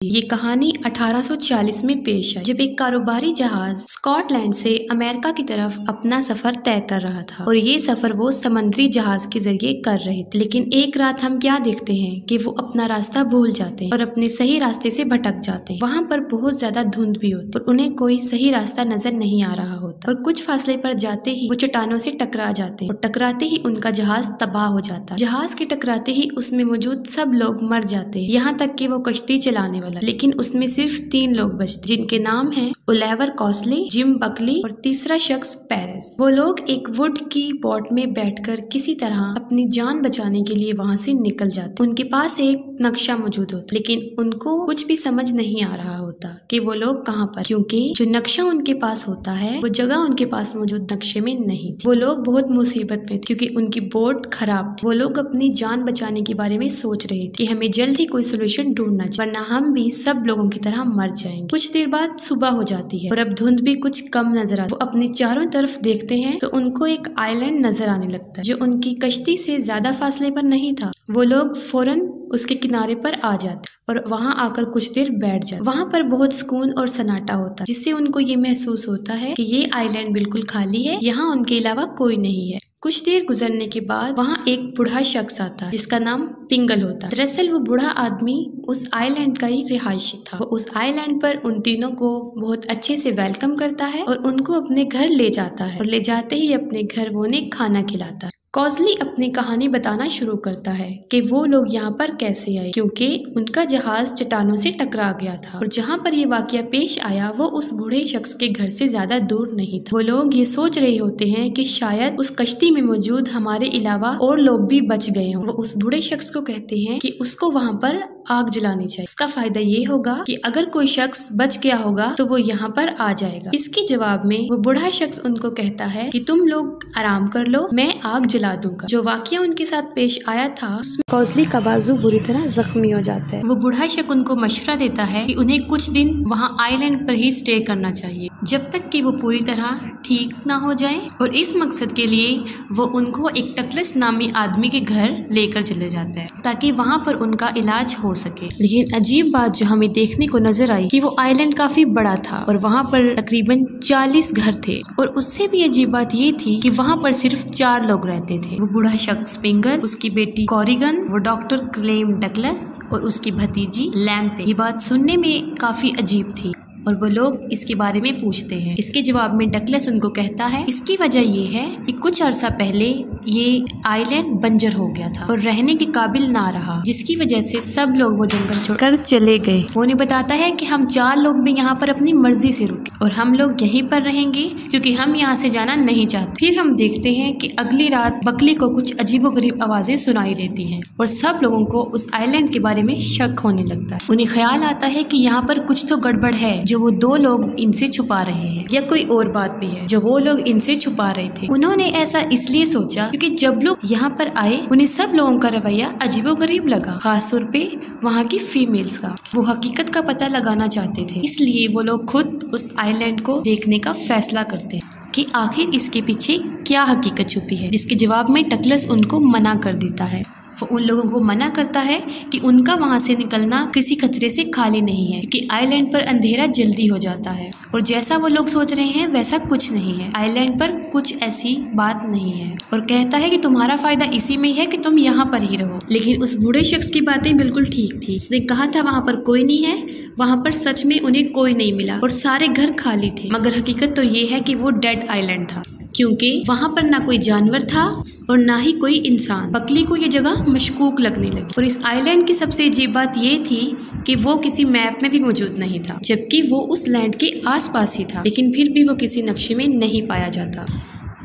ये कहानी 1840 में पेश है, जब एक कारोबारी जहाज स्कॉटलैंड से अमेरिका की तरफ अपना सफर तय कर रहा था और ये सफर वो समुद्री जहाज के जरिए कर रहे थे। लेकिन एक रात हम क्या देखते हैं कि वो अपना रास्ता भूल जाते हैं और अपने सही रास्ते से भटक जाते हैं। वहाँ पर बहुत ज्यादा धुंध भी होती और उन्हें कोई सही रास्ता नजर नहीं आ रहा होता और कुछ फासले पर जाते ही वो चट्टानों से टकरा जाते हैं और टकराते ही उनका जहाज तबाह हो जाता है। जहाज के टकराते ही उसमें मौजूद सब लोग मर जाते हैं, यहाँ तक कि वो कश्ती चलाने वाला। लेकिन उसमें सिर्फ 3 लोग बचते, जिनके नाम हैं ओलिवर कॉस्ली, जिम बकली और तीसरा शख्स पेरिस। वो लोग एक वुड की बोट में बैठकर किसी तरह अपनी जान बचाने के लिए वहाँ से निकल जाते। उनके पास एक नक्शा मौजूद होता, लेकिन उनको कुछ भी समझ नहीं आ रहा होता कि वो लोग कहाँ पर, क्योंकि जो नक्शा उनके पास होता है वो जगह उनके पास मौजूद नक्शे में नहीं थी। वो लोग बहुत मुसीबत में थे क्योंकि उनकी बोट खराब थी। वो लोग अपनी जान बचाने के बारे में सोच रहे थे कि हमें जल्द ही कोई सोल्यूशन ढूंढना चाहिए, वरना हम भी सब लोगों की तरह मर जाएंगे। कुछ देर बाद सुबह हो जाती है और अब धुंध भी कुछ कम नजर आती है। वो अपनी चारों तरफ देखते हैं तो उनको एक आइलैंड नजर आने लगता है जो उनकी कश्ती से ज्यादा फासले पर नहीं था। वो लोग फौरन उसके किनारे पर आ जाते और वहां आकर कुछ देर बैठ जाते। वहां पर बहुत सुकून और सन्नाटा होता है, जिससे उनको ये महसूस होता है कि ये आइलैंड बिल्कुल खाली है, यहाँ उनके अलावा कोई नहीं है। कुछ देर गुजरने के बाद वहाँ एक बूढ़ा शख्स आता है जिसका नाम पिंगल होता है। दरअसल वो बूढ़ा आदमी उस आइलैंड का ही रिहायशी था। वो उस आइलैंड पर उन तीनों को बहुत अच्छे से वेलकम करता है और उनको अपने घर ले जाता है और ले जाते ही अपने घर वो उन्हें खाना खिलाता है। कॉस्ली अपनी कहानी बताना शुरू करता है कि वो लोग यहाँ पर कैसे आए, क्योंकि उनका जहाज चट्टानों से टकरा गया था और जहाँ पर ये वाकया पेश आया वो उस बूढ़े शख्स के घर से ज्यादा दूर नहीं था। वो लोग ये सोच रहे होते हैं कि शायद उस कश्ती में मौजूद हमारे अलावा और लोग भी बच गए हों। वो उस बूढ़े शख्स को कहते हैं कि उसको वहाँ पर आग जलानी चाहिए। इसका फायदा ये होगा कि अगर कोई शख्स बच गया होगा तो वो यहाँ पर आ जाएगा। इसके जवाब में वो बूढ़ा शख्स उनको कहता है कि तुम लोग आराम कर लो, मैं आग जला दूंगा। जो वाकया उनके साथ पेश आया था उसमें कॉस्ली का बाजू बुरी तरह जख्मी हो जाता है। वो बूढ़ा शख्स उनको मशवरा देता है कि उन्हें कुछ दिन वहाँ आइलैंड पर ही स्टे करना चाहिए जब तक कि वो पूरी तरह ठीक ना हो जाए, और इस मकसद के लिए वो उनको एक टकलस नामी आदमी के घर लेकर चले जाते हैं ताकि वहाँ पर उनका इलाज हो सके। लेकिन अजीब बात जो हमें देखने को नजर आई कि वो आइलैंड काफी बड़ा था और वहाँ पर तकरीबन 40 घर थे, और उससे भी अजीब बात ये थी कि वहाँ पर सिर्फ 4 लोग रहते थे। वो बूढ़ा शख्स पिंगल, उसकी बेटी कॉरिगन, वो डॉक्टर क्लेम डगलस और उसकी भतीजी लैम्पे। ये बात सुनने में काफी अजीब थी और वो लोग इसके बारे में पूछते हैं। इसके जवाब में डगलस उनको कहता है इसकी वजह ये है कि कुछ अरसा पहले ये आइलैंड बंजर हो गया था और रहने के काबिल ना रहा, जिसकी वजह से सब लोग वो जंगल छोड़कर चले गए। वो उन्हें बताता है कि हम 4 लोग भी यहाँ पर अपनी मर्जी से रुके और हम लोग यहीं पर रहेंगे क्योंकि हम यहाँ से जाना नहीं चाहते। फिर हम देखते हैं कि अगली रात बकली को कुछ अजीबोगरीब आवाजें सुनाई देती हैं और सब लोगों को उस आइलैंड के बारे में शक होने लगता है। उन्हें ख्याल आता है कि यहाँ पर कुछ तो गड़बड़ है जो वो 2 लोग इनसे छुपा रहे हैं, या कोई और बात भी है जो वो लोग इनसे छुपा रहे थे। उन्होंने ऐसा इसलिए सोचा क्योंकि जब लोग यहाँ पर आए उन्हें सब लोगों का रवैया अजीबोगरीब लगा, खासतौर पे वहाँ की फीमेल्स का। वो हकीकत का पता लगाना चाहते थे, इसलिए वो लोग खुद उस आइलैंड को देखने का फैसला करते हैं कि आखिर इसके पीछे क्या हकीकत छुपी है, जिसके जवाब में डगलस उनको मना कर देता है। वो उन लोगों को मना करता है कि उनका वहाँ से निकलना किसी खतरे से खाली नहीं है क्योंकि आइलैंड पर अंधेरा जल्दी हो जाता है, और जैसा वो लोग सोच रहे हैं वैसा कुछ नहीं है। आइलैंड पर कुछ ऐसी बात नहीं है, और कहता है कि तुम्हारा फायदा इसी में है कि तुम यहाँ पर ही रहो। लेकिन उस बूढ़े शख्स की बातें बिल्कुल ठीक थी। उसने कहा था वहाँ पर कोई नहीं है, वहाँ पर सच में उन्हें कोई नहीं मिला और सारे घर खाली थे, मगर हकीकत तो ये है कि वो डेड आइलैंड था क्योंकि वहाँ पर ना कोई जानवर था और ना ही कोई इंसान। बकली को ये जगह मशकूक लगने लगी, और इस आइलैंड की सबसे अजीब बात ये थी कि वो किसी मैप में भी मौजूद नहीं था, जबकि वो उस लैंड के आसपास ही था, लेकिन फिर भी वो किसी नक्शे में नहीं पाया जाता।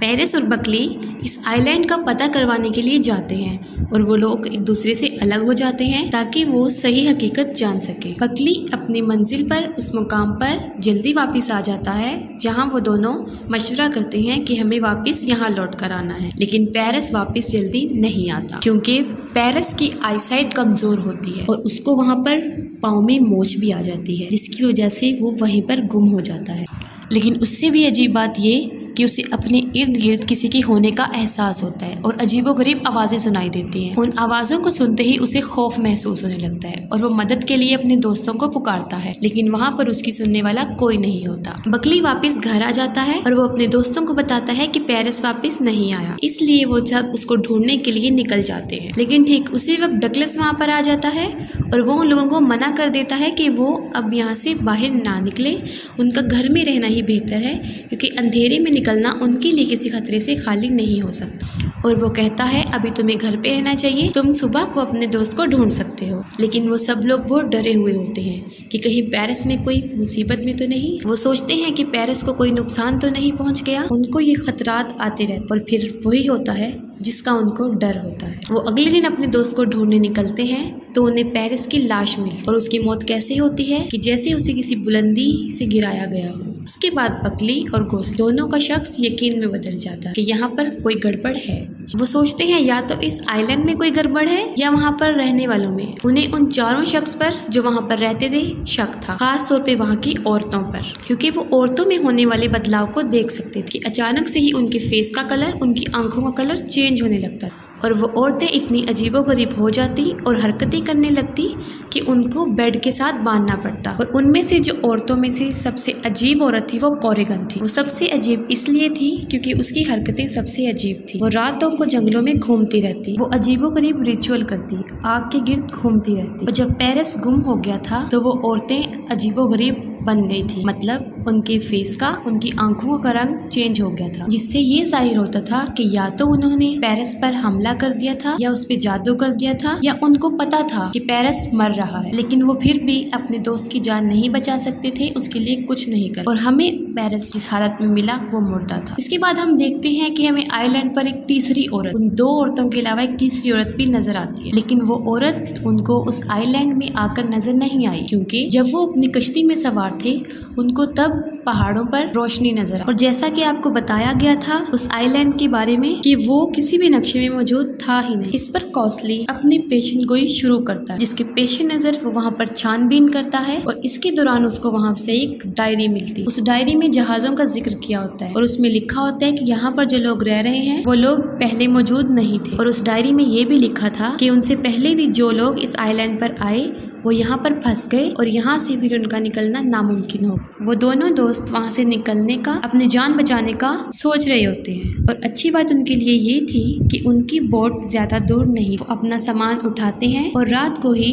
पेरिस और बकली इस आइलैंड का पता करवाने के लिए जाते हैं और वो लोग एक दूसरे से अलग हो जाते हैं ताकि वो सही हकीकत जान सके। बकली अपनी मंजिल पर उस मुकाम पर जल्दी वापस आ जाता है जहां वो दोनों मशवरा करते हैं कि हमें वापस यहाँ लौट कर आना है, लेकिन पेरिस वापस जल्दी नहीं आता क्योंकि पेरिस की आईसाइट कमजोर होती है और उसको वहाँ पर पाँव में मोच भी आ जाती है, जिसकी वजह से वो वहीं पर गुम हो जाता है। लेकिन उससे भी अजीब बात ये कि उसे अपने इर्द गिर्द किसी की होने का एहसास होता है और अजीबोगरीब आवाजें सुनाई देती हैं। उन आवाजों को सुनते ही उसे खौफ महसूस होने लगता है और वो मदद के लिए अपने दोस्तों को पुकारता है, लेकिन वहाँ पर उसकी सुनने वाला कोई नहीं होता। बकली वापस घर आ जाता है और वो अपने दोस्तों को बताता है कि पेरिस वापस नहीं आया, इसलिए वो सब उसको ढूंढने के लिए निकल जाते हैं। लेकिन ठीक उसी वक्त डगलस वहाँ पर आ जाता है और वो उन लोगों को मना कर देता है कि वो अब यहाँ से बाहर ना निकले, उनका घर में रहना ही बेहतर है, क्योंकि अंधेरे में निकलना उनके लिए किसी खतरे से खाली नहीं हो सकता। और वो कहता है अभी तुम्हें घर पे रहना चाहिए, तुम सुबह को अपने दोस्त को ढूंढ सकते हो। लेकिन वो सब लोग बहुत डरे हुए होते हैं कि कहीं पेरिस में कोई मुसीबत में तो नहीं। वो सोचते हैं कि पेरिस को कोई नुकसान तो नहीं पहुंच गया। उनको ये खतरात आते रहते और फिर वही होता है जिसका उनको डर होता है। वो अगले दिन अपने दोस्त को ढूंढने निकलते हैं तो उन्हें पेरिस की लाश मिलती है और उसकी मौत कैसे होती है कि जैसे उसे किसी बुलंदी से गिराया गया हो। उसके बाद बकली और घोंसले दोनों का शख्स यकीन में बदल जाता है कि यहाँ पर कोई गड़बड़ है। वो सोचते हैं या तो इस आइलैंड में कोई गड़बड़ है या वहाँ पर रहने वालों में। उन्हें उन चारों शख्स पर जो वहाँ पर रहते थे शक था, खास तौर पे वहाँ की औरतों पर, क्योंकि वो औरतों में होने वाले बदलाव को देख सकते थे कि अचानक से ही उनके फेस का कलर, उनकी आंखों का कलर चेंज होने लगता और वो औरतें इतनी अजीबोगरीब हो जाती और हरकतें करने लगती कि उनको बेड के साथ बांधना पड़ता। और उनमें से जो औरतों में से सबसे अजीब औरत थी वो कोरेगन थी। वो सबसे अजीब इसलिए थी क्योंकि उसकी हरकतें सबसे अजीब थी। वो रातों को जंगलों में घूमती रहती, वो अजीबोगरीब रिचुअल करती, आग के गिर्द घूमती रहती। और जब पेरिस गुम हो गया था तो वो औरतें अजीबोगरीब बन गई थी, मतलब उनके फेस का, उनकी आंखों का रंग चेंज हो गया था, जिससे ये जाहिर होता था कि या तो उन्होंने पेरिस पर हमला कर दिया था या उस पे जादू कर दिया था या उनको पता था कि पेरिस मर रहा है, लेकिन वो फिर भी अपने दोस्त की जान नहीं बचा सकते थे, उसके लिए कुछ नहीं कर। और हमें पेरिस जिस हालत में मिला वो मुर्दा था। इसके बाद हम देखते हैं कि हमें आइलैंड पर एक तीसरी औरत, उन दो औरतों के अलावा एक तीसरी औरत भी नजर आती है, लेकिन वो औरत उनको उस आइलैंड में आकर नजर नहीं आई, क्योंकि जब वो अपनी कश्ती में सवार थे उनको तब पहाड़ों पर रोशनी नजर आई। और जैसा कि आपको बताया गया था उस आइलैंड के बारे में कि वो किसी भी नक्शे में मौजूद था ही नहीं। इस पर कॉस्टली अपनी पेशन गोई शुरू करता है, जिसके पेश नजर वो वहाँ पर छानबीन करता है और इसके दौरान उसको वहाँ से एक डायरी मिलती है। उस डायरी में जहाजों का जिक्र किया होता है और उसमें लिखा होता है कि यहाँ पर जो लोग रह रहे हैं वो लोग पहले मौजूद नहीं थे। और उस डायरी में ये भी लिखा था कि उनसे पहले भी जो लोग इस आइलैंड पर आए वो यहाँ पर फंस गए और यहाँ से भी उनका निकलना नामुमकिन हो। वो दोनों दोस्त वहाँ से निकलने का, अपनी जान बचाने का सोच रहे होते हैं। और अच्छी बात उनके लिए ये थी कि उनकी बोट ज्यादा दूर नहीं। वो अपना सामान उठाते हैं और रात को ही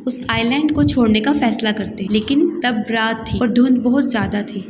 उस आइलैंड को छोड़ने का फैसला करते हैं। लेकिन तब रात थी और धुंध बहुत ज्यादा थी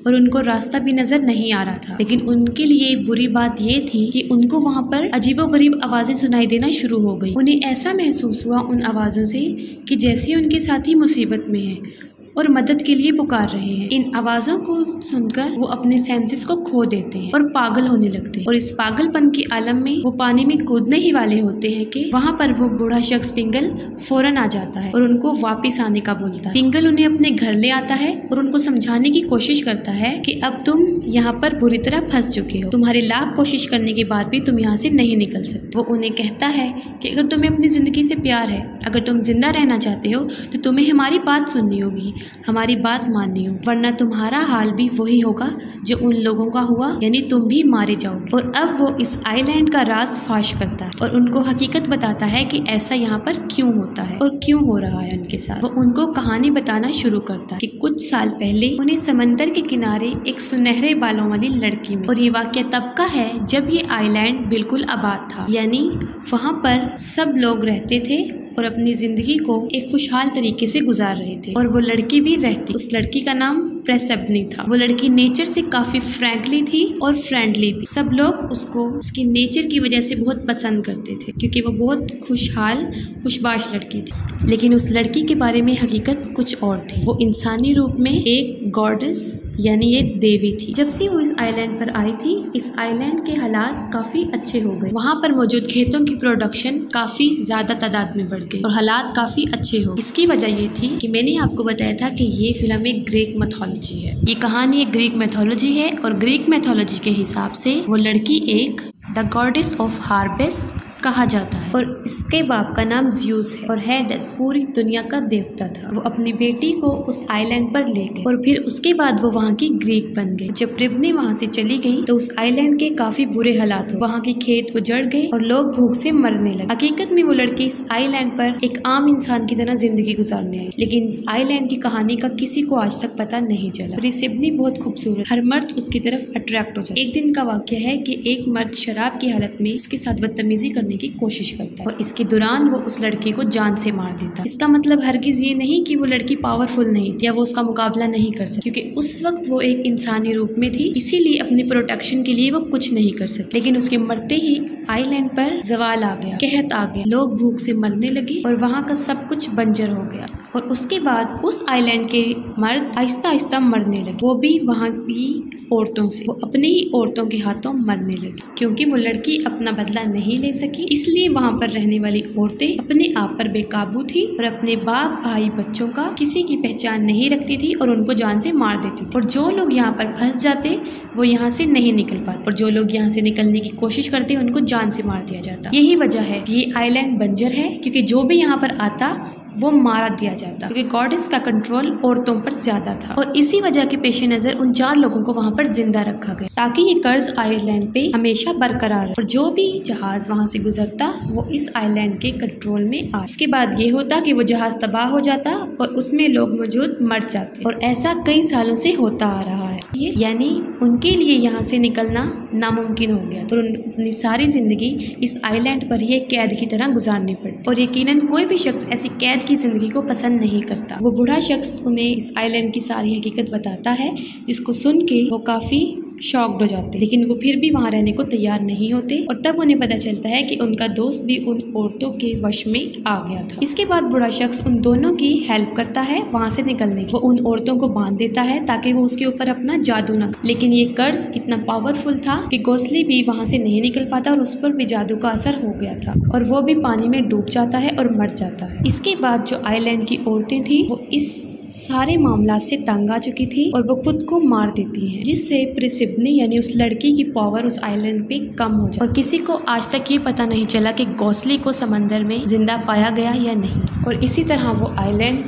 और उनको रास्ता भी नजर नहीं आ रहा था। लेकिन उनके लिए बुरी बात ये थी कि उनको वहाँ पर अजीबोगरीब आवाजें सुनाई देना शुरू हो गई। उन्हें ऐसा महसूस हुआ उन आवाजों से कि जैसे उनके साथी मुसीबत में हैं और मदद के लिए पुकार रहे हैं। इन आवाजों को सुनकर वो अपने सेंसेस को खो देते हैं और पागल होने लगते हैं। और इस पागलपन के आलम में वो पानी में कूदने ही वाले होते हैं कि वहाँ पर वो बूढ़ा शख्स पिंगल फौरन आ जाता है और उनको वापस आने का बोलता है। पिंगल उन्हें अपने घर ले आता है और उनको समझाने की कोशिश करता है कि अब तुम यहाँ पर बुरी तरह फंस चुके हो, तुम्हारी लाख कोशिश करने के बाद भी तुम यहाँ से नहीं निकल सकते। वो उन्हें कहता है कि अगर तुम्हें अपनी जिंदगी से प्यार है, अगर तुम जिंदा रहना चाहते हो तो तुम्हें हमारी बात सुननी होगी, हमारी बात माननी हो, वरना तुम्हारा हाल भी वही होगा जो उन लोगों का हुआ, यानी तुम भी मारे जाओगे। और अब वो इस आइलैंड का राज फाश करता है और उनको हकीकत बताता है कि ऐसा यहाँ पर क्यों होता है और क्यों हो रहा है उनके साथ। वो उनको कहानी बताना शुरू करता है कि कुछ साल पहले उन्हें समंदर के किनारे एक सुनहरे बालों वाली लड़की मिली। और ये वाकया तब का है जब ये आइलैंड बिल्कुल आबाद था, यानी वहाँ पर सब लोग रहते थे और अपनी जिंदगी को एक खुशहाल तरीके से गुजार रहे थे। और वो लड़की भी रहती, उस लड़की का नाम प्रेसेप्नी था। वो लड़की नेचर से काफी फ्रैंकली थी और फ्रेंडली भी। सब लोग उसको उसकी नेचर की वजह से बहुत पसंद करते थे क्योंकि वो बहुत खुशहाल खुशबाश लड़की थी। लेकिन उस लड़की के बारे में हकीकत कुछ और थी। वो इंसानी रूप में एक गॉडेस यानी एक देवी थी। जब से वो इस आइलैंड पर आई थी, इस आइलैंड के हालात काफी अच्छे हो गए। वहाँ पर मौजूद खेतों की प्रोडक्शन काफी ज्यादा तादाद में बढ़ गई और हालात काफी अच्छे हो। इसकी वजह ये थी कि मैंने आपको बताया था कि ये फिल्म एक ग्रीक मैथोलॉजी है। ये कहानी एक ग्रीक मैथोलॉजी है और ग्रीक मैथोलॉजी के हिसाब से वो लड़की एक द गॉडेस ऑफ हार्वेस्ट कहा जाता है और इसके बाप का नाम ज़्यूस है और हेडेस पूरी दुनिया का देवता था। वो अपनी बेटी को उस आइलैंड पर ले गए और फिर उसके बाद वो वहाँ की ग्रीक बन गई। जब रिबनी वहाँ से चली गई तो उस आइलैंड के काफी बुरे हालात हुए। वहाँ के खेत उजड़ गए और लोग भूख से मरने लगे। हकीकत में वो लड़की इस आइलैंड पर एक आम इंसान की तरह जिंदगी गुजारने आई, लेकिन इस आइलैंड की कहानी का किसी को आज तक पता नहीं चला। रिबनी बहुत खूबसूरत, हर मर्द उसकी तरफ अट्रैक्ट हो जाता है। एक दिन का वाक्य है कि एक मर्द शराब की हालत में इसके साथ बदतमीजी करने की कोशिश करता है और इसके दौरान वो उस लड़की को जान से मार देता है। इसका मतलब हरगिज ये नहीं कि वो लड़की पावरफुल नहीं थी या वो उसका मुकाबला नहीं कर सकती, क्योंकि उस वक्त वो एक इंसानी रूप में थी, इसीलिए अपनी प्रोटेक्शन के लिए वो कुछ नहीं कर सकती। लेकिन उसके मरते ही आइलैंड पर जवाल आ गया, कहत आ गया, लोग भूख से मरने लगे और वहाँ का सब कुछ बंजर हो गया। और उसके बाद उस आइलैंड के मर्द आहिस्ता आहिस्ता मरने लगे, वो भी वहाँ की औरतों से। वो अपने ही औरतों के हाथों मरने लगी क्योंकि वो लड़की अपना बदला नहीं ले सकी। इसलिए वहाँ पर रहने वाली औरतें अपने आप पर बेकाबू थी और अपने बाप भाई बच्चों का किसी की पहचान नहीं रखती थी और उनको जान से मार देती थी। और जो लोग यहाँ पर फंस जाते वो यहाँ से नहीं निकल पाते और जो लोग यहाँ से निकलने की कोशिश करते उनको जान से मार दिया जाता। यही वजह है कि ये आइलैंड बंजर है, क्योंकि जो भी यहाँ पर आता वो मारा दिया जाता, क्योंकि गॉडेस का कंट्रोल औरतों पर ज्यादा था। और इसी वजह के पेश नजर उन 4 लोगों को वहाँ पर जिंदा रखा गया ताकि ये कर्ज आइलैंड पे हमेशा बरकरार रहे और जो भी जहाज वहाँ से गुजरता वो इस आइलैंड के कंट्रोल में आ। इसके बाद ये होता कि वो जहाज तबाह हो जाता और उसमें लोग मौजूद मर जाते और ऐसा कई सालों से होता आ रहा है। यानी उनके लिए यहाँ से निकलना नामुमकिन हो गया और अपनी सारी जिंदगी इस आइलैंड पर ही कैद की तरह गुजारनी पड़ी। और यकीनन कोई भी शख्स ऐसी कैद की जिंदगी को पसंद नहीं करता। वो बूढ़ा शख्स उन्हें इस आइलैंड की सारी हकीकत बताता है, जिसको सुन के वो काफी शॉक्ड हो जाते, लेकिन वो फिर भी वहाँ रहने को तैयार नहीं होते। और तब उन्हें पता चलता है कि उनका दोस्त भी उन औरतों के वश में आ गया था। इसके बाद बूढ़ा शख्स उन दोनों की हेल्प करता है वहाँ से निकलने की। वो उन औरतों को बांध देता है ताकि वो उसके ऊपर अपना जादू न, लेकिन ये कर्ज इतना पावरफुल था कि गोसली भी वहाँ से नहीं निकल पाता और उस पर भी जादू का असर हो गया था और वो भी पानी में डूब जाता है और मर जाता है। इसके बाद जो आइलैंड की औरतें थी वो इस सारे मामला से तंग आ चुकी थी और वो खुद को मार देती हैं, जिससे प्रिसिबनी यानी उस लड़की की पावर उस आइलैंड पे कम हो जाए। और किसी को आज तक ये पता नहीं चला कि गोसली को समंदर में जिंदा पाया गया या नहीं। और इसी तरह वो आइलैंड